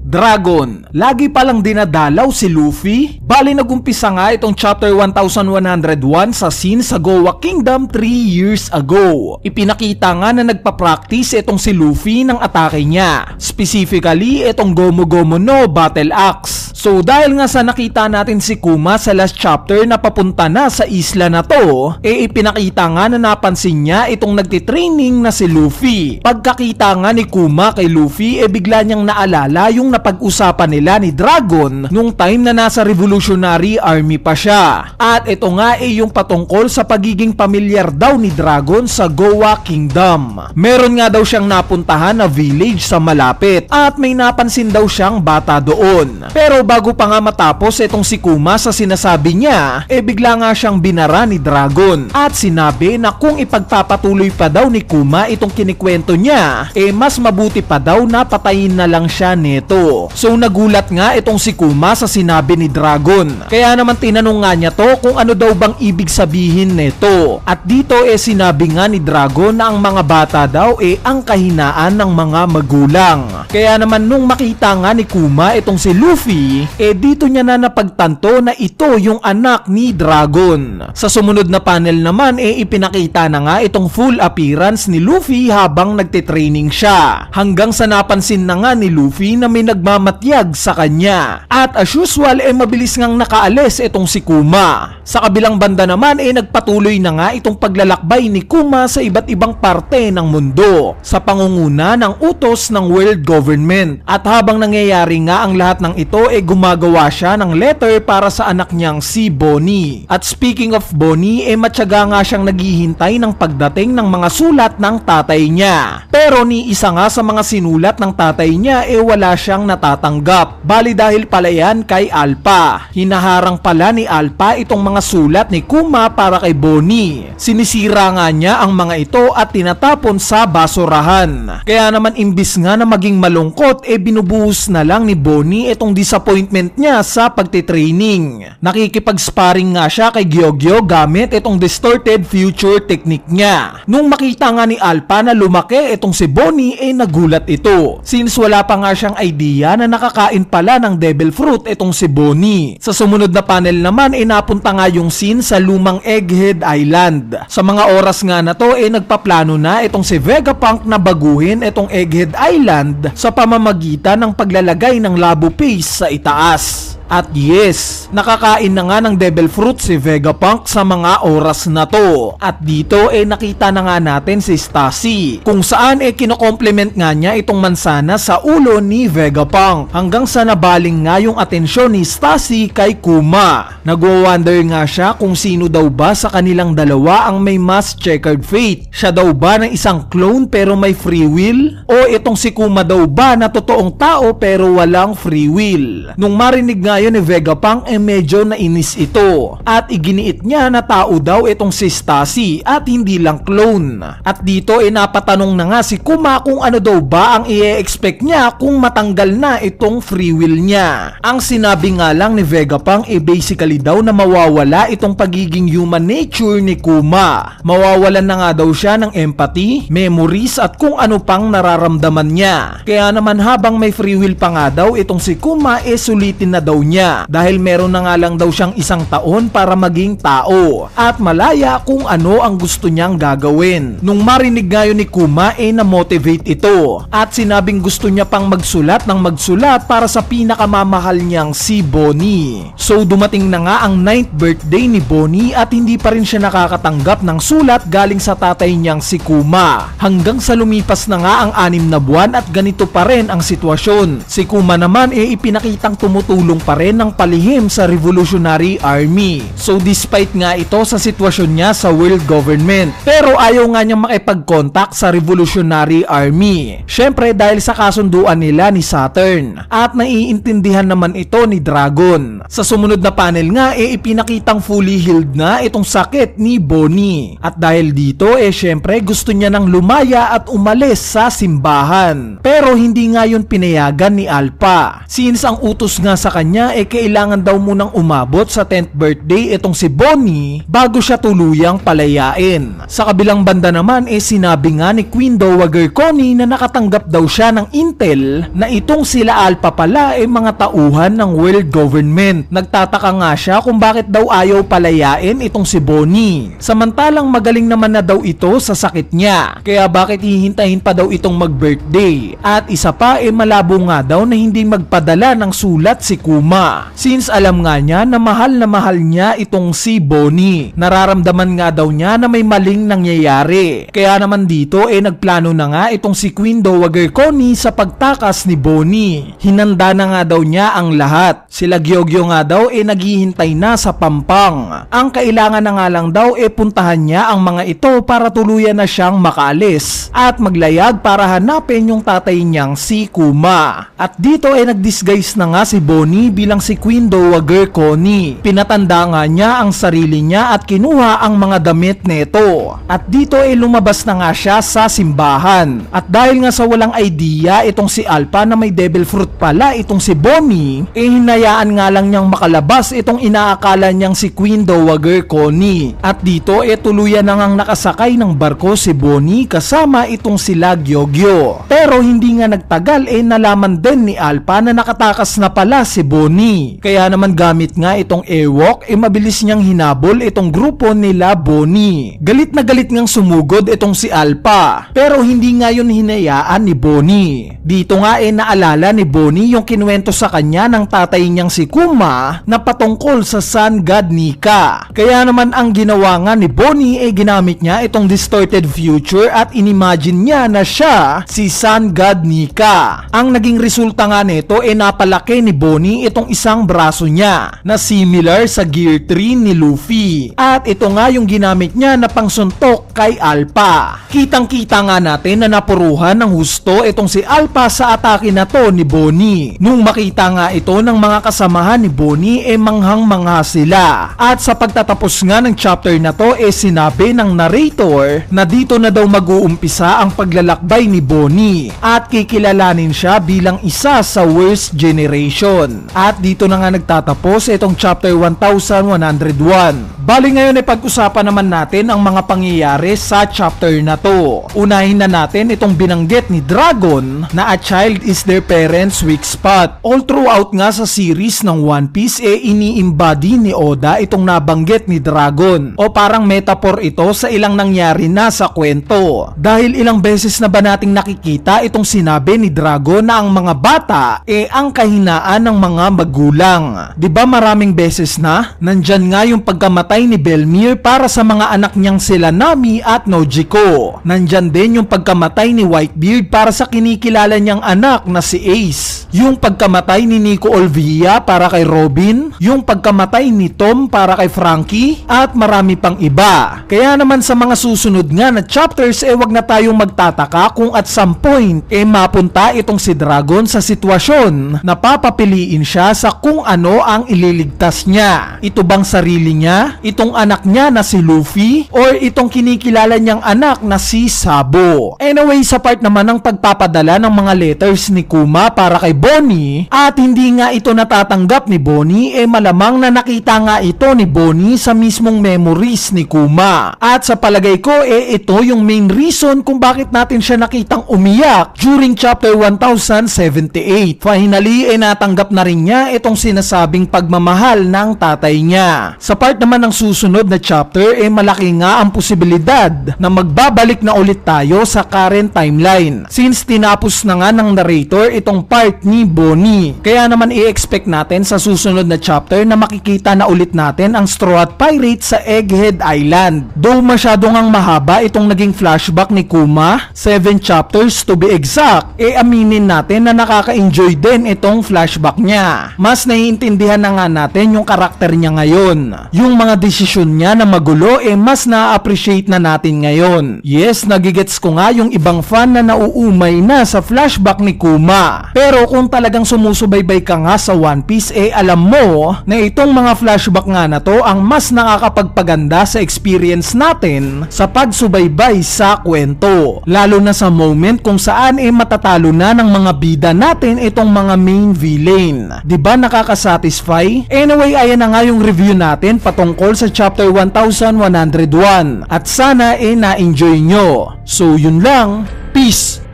Dragon, lagi palang dinadalaw si Luffy? Bali nagumpisa nga itong chapter 1101 sa scene sa Gowa Kingdom 3 years ago. Ipinakita nga na nagpa-practice itong si Luffy ng atake niya. Specifically, itong Gomu Gomu no Battle Axe. So dahil nga sa nakita natin si Kuma sa last chapter na papunta na sa isla na to, ipinakita nga na napansin niya itong nagtitraining na si Luffy. Pagkakita nga ni Kuma kay Luffy, bigla niyang naalala yung napag-usapan nila ni Dragon nung time na nasa Revolutionary Army pa siya. At ito nga yung patungkol sa pagiging pamilyar daw ni Dragon sa Gowa Kingdom. Meron nga daw siyang napuntahan na village sa malapit at may napansin daw siyang bata doon. Pero bago pa nga matapos itong si Kuma sa sinasabi niya, bigla nga siyang binara ni Dragon at sinabi na kung ipagpapatuloy pa daw ni Kuma itong kinikwento niya, mas mabuti pa daw na patayin na lang siya neto. So nagulat nga itong si Kuma sa sinabi ni Dragon. Kaya naman tinanong nga niya to kung ano daw bang ibig sabihin neto. At dito sinabi nga ni Dragon na ang mga bata daw ang kahinaan ng mga magulang. Kaya naman nung makita nga ni Kuma itong si Luffy, dito niya na napagtanto na ito yung anak ni Dragon. Sa sumunod na panel naman ipinakita na nga itong full appearance ni Luffy habang nagtitraining siya. Hanggang sa napansin na nga ni Luffy na may nagmamatyag sa kanya. At as usual mabilis ngang nakaalis itong si Kuma. Sa kabilang banda naman nagpatuloy na nga itong paglalakbay ni Kuma sa iba't ibang parte ng mundo sa pangunguna ng utos ng world government. At habang nangyayari nga ang lahat ng ito gumagawa siya ng letter para sa anak niyang si Bonnie. At speaking of Bonnie matyaga nga siyang naghihintay ng pagdating ng mga sulat ng tatay niya. Pero ni isa nga sa mga sinulat ng tatay niya wala siyang natatanggap. Bali dahil pala yan kay Alpha. Hinaharang pala ni Alpha itong mga sulat ni Kuma para kay Bonnie. Sinisira nga niya ang mga ito at tinatapon sa basurahan. Kaya naman imbis nga na maging malungkot binubuhos na lang ni Bonnie itong disappointment niya sa pagtitraining. Nakikipag-sparring nga siya kay Gyogyo gamit itong distorted future technique niya. Nung makita nga ni Alpha na lumaki itong si Bonnie nagulat ito. Since wala pa nga siyang idea na nakakain pala ng devil fruit itong si Bonnie. Sa sumunod na panel naman napunta nga yung scene sa lumang Egghead Island. Sa mga oras nga na to nagpaplano na itong si Vegapunk na baguhin itong Egghead Island sa pamamagitan ng paglalagay ng labo paste sa itaas. At yes, nakakain na nga ng devil fruit si Vegapunk sa mga oras na to. At dito nakita na nga natin si Stacy kung saan kino-compliment nga niya itong mansana sa ulo ni Vegapunk hanggang sa nabaling nga yung atensyon ni Stacy kay Kuma. Nagwo-wonder nga siya kung sino daw ba sa kanilang dalawa ang may mas checkered fate. Siya daw ba ng isang clone pero may free will? O itong si Kuma daw ba na totoong tao pero walang free will? Nung marinig nga yun ni Vegapunk medyo nainis ito at iginiit niya na tao daw itong si Stacy at hindi lang clone. At dito napatanong na nga si Kuma kung ano daw ba ang i-expect niya kung matanggal na itong free will niya. Ang sinabi nga lang ni Vegapunk basically daw na mawawala itong pagiging human nature ni Kuma. Mawawalan na nga daw siya ng empathy, memories at kung ano pang nararamdaman niya. Kaya naman habang may free will pa nga daw itong si Kuma sulitin na daw niya dahil meron na nga lang daw siyang 1 taon para maging tao at malaya kung ano ang gusto niyang gagawin. Nung marinig nga yun ni Kuma na-motivate ito at sinabing gusto niya pang magsulat ng magsulat para sa pinakamamahal niyang si Bonnie. So dumating na nga ang 9th birthday ni Bonnie at hindi pa rin siya nakakatanggap ng sulat galing sa tatay niyang si Kuma. Hanggang sa lumipas na nga ang 6 na buwan at ganito pa rin ang sitwasyon. Si Kuma naman ipinakitang tumutulong pa rin ng palihim sa Revolutionary Army. So despite nga ito sa sitwasyon niya sa world government, pero ayaw nga niyang makipag-contact sa Revolutionary Army. Syempre dahil sa kasunduan nila ni Saturn at naiintindihan naman ito ni Dragon. Sa sumunod na panel nga ipinakitang fully healed na itong sakit ni Bonnie. At dahil dito syempre gusto niya nang lumaya at umalis sa simbahan. Pero hindi nga yun pinayagan ni Alpha. Since ang utos nga sa kanya niya kailangan daw munang umabot sa 10th birthday itong si Bonnie bago siya tuluyang palayain. Sa kabilang banda naman sinabi nga ni Queen Dowager Connie na nakatanggap daw siya ng intel na itong sila Alpha pala mga tauhan ng world government. Nagtataka nga siya kung bakit daw ayaw palayain itong si Bonnie. Samantalang magaling naman na daw ito sa sakit niya. Kaya bakit hihintayin pa daw itong mag-birthday? At isa pa malabo nga daw na hindi magpadala ng sulat si Kuma. Since alam nga niya na mahal niya itong si Bonnie. Nararamdaman nga daw niya na may maling nangyayari. Kaya naman dito nagplano na nga itong si Queen Dowager Connie sa pagtakas ni Bonnie. Hinanda na nga daw niya ang lahat. Sila Gyogyo nga daw naghihintay na sa Pampang. Ang kailangan na nga lang daw puntahan niya ang mga ito para tuluyan na siyang makaalis at maglayag para hanapin yung tatay niyang si Kuma. At dito nag-disguise na nga si Bonnie bilang si Queen Dowager Connie. Pinatanda nga niya ang sarili niya at kinuha ang mga damit nito. At dito lumabas na nga siya sa simbahan. At dahil nga sa walang idea itong si Alpha na may devil fruit pala itong si Bonnie, hinayaan nga lang niyang makalabas itong inaakala niyang si Queen Dowager Connie. At dito tuluyan na ngang nakasakay ng barko si Bonnie kasama itong sila Gyogyo. Pero hindi nga nagtagal nalaman din ni Alpha na nakatakas na pala si Bonnie. Kaya naman gamit nga itong Ewok mabilis niyang hinabol itong grupo nila Bonnie. Galit na galit ngang sumugod itong si Alpha. Pero hindi nga yun hinayaan ni Bonnie. Dito nga naalala ni Bonnie yung kinuwento sa kanya ng tatay niyang si Kuma na patungkol sa Sun God Nika. Kaya naman ang ginawa nga ni Bonnie ginamit niya itong distorted future at inimagine niya na siya si Sun God Nika. Ang naging resulta nga nito napalaki ni Bonnie itong isang braso niya na similar sa Gear 3 ni Luffy. At ito nga yung ginamit niya na pangsuntok kay Alpha. Kitang-kita nga natin na napuruhan ng husto itong si Alpha sa atake na to ni Bonnie. Nung makita nga ito ng mga kasamahan ni Bonnie manghang-mangha sila. At sa pagtatapos nga ng chapter na to sinabi ng narrator na dito na daw mag-uumpisa ang paglalakbay ni Bonnie at kikilalanin siya bilang isa sa worst generation. At dito na nga nagtatapos itong chapter 1101. Bali ngayon pag-usapan naman natin ang mga pangyayari sa chapter na to. Unahin na natin itong binanggit ni Dragon na a child is their parents' weak spot. All throughout nga sa series ng One Piece ini-embody ni Oda itong nabanggit ni Dragon o parang metaphor ito sa ilang nangyari na sa kwento. Dahil ilang beses na ba nating nakikita itong sinabi ni Dragon na ang mga bata ang kahinaan ng mga magulang. Diba maraming beses na? Nandyan nga yung pagkamatay ni Belmir para sa mga anak niyang sila Nami at Nojiko. Nandyan din yung pagkamatay ni Whitebeard para sa kinikilala niyang anak na si Ace. Yung pagkamatay ni Nico Olvia para kay Robin. Yung pagkamatay ni Tom para kay Frankie. At marami pang iba. Kaya naman sa mga susunod nga na chapters wag na tayong magtataka kung at some point mapunta itong si Dragon sa sitwasyon na papapiliin siya sa kung ano ang ililigtas niya. Ito bang sarili niya? Itong anak niya na si Luffy? Or itong kinikilala niyang anak na si Sabo? Anyway, sa part naman ng pagpapadala ng mga letters ni Kuma para kay Bonnie at hindi nga ito natatanggap ni Bonnie malamang na nakita nga ito ni Bonnie sa mismong memories ni Kuma. At sa palagay ko ito yung main reason kung bakit natin siya nakitang umiyak during chapter 1078. Finally natanggap na rin niya itong sinasabing pagmamahal ng tatay niya. Sa part naman ng susunod na chapter malaki nga ang posibilidad na magbabalik na ulit tayo sa current timeline since tinapos na nga ng narrator itong part ni Bonnie. Kaya naman i-expect natin sa susunod na chapter na makikita na ulit natin ang Straw Hat Pirate sa Egghead Island. Though masyado ngang mahaba itong naging flashback ni Kuma, 7 chapters to be exact, aminin natin na nakaka-enjoy din itong flashback niya. Mas naiintindihan na nga natin yung karakter niya ngayon. Yung mga desisyon niya na magulo mas na-appreciate na natin ngayon. Yes, nagigets ko nga yung ibang fan na nauumay na sa flashback ni Kuma. Pero kung talagang sumusubaybay ka nga sa One Piece, alam mo na itong mga flashback nga na to ang mas nakakapagpaganda sa experience natin sa pagsubaybay sa kwento. Lalo na sa moment kung saan matatalo na ng mga bida natin itong mga main villain. Diba nakakasatisfy? Anyway, ayan na nga yung review natin patungkol sa chapter 1101 at sana na-enjoy nyo. So yun lang, peace!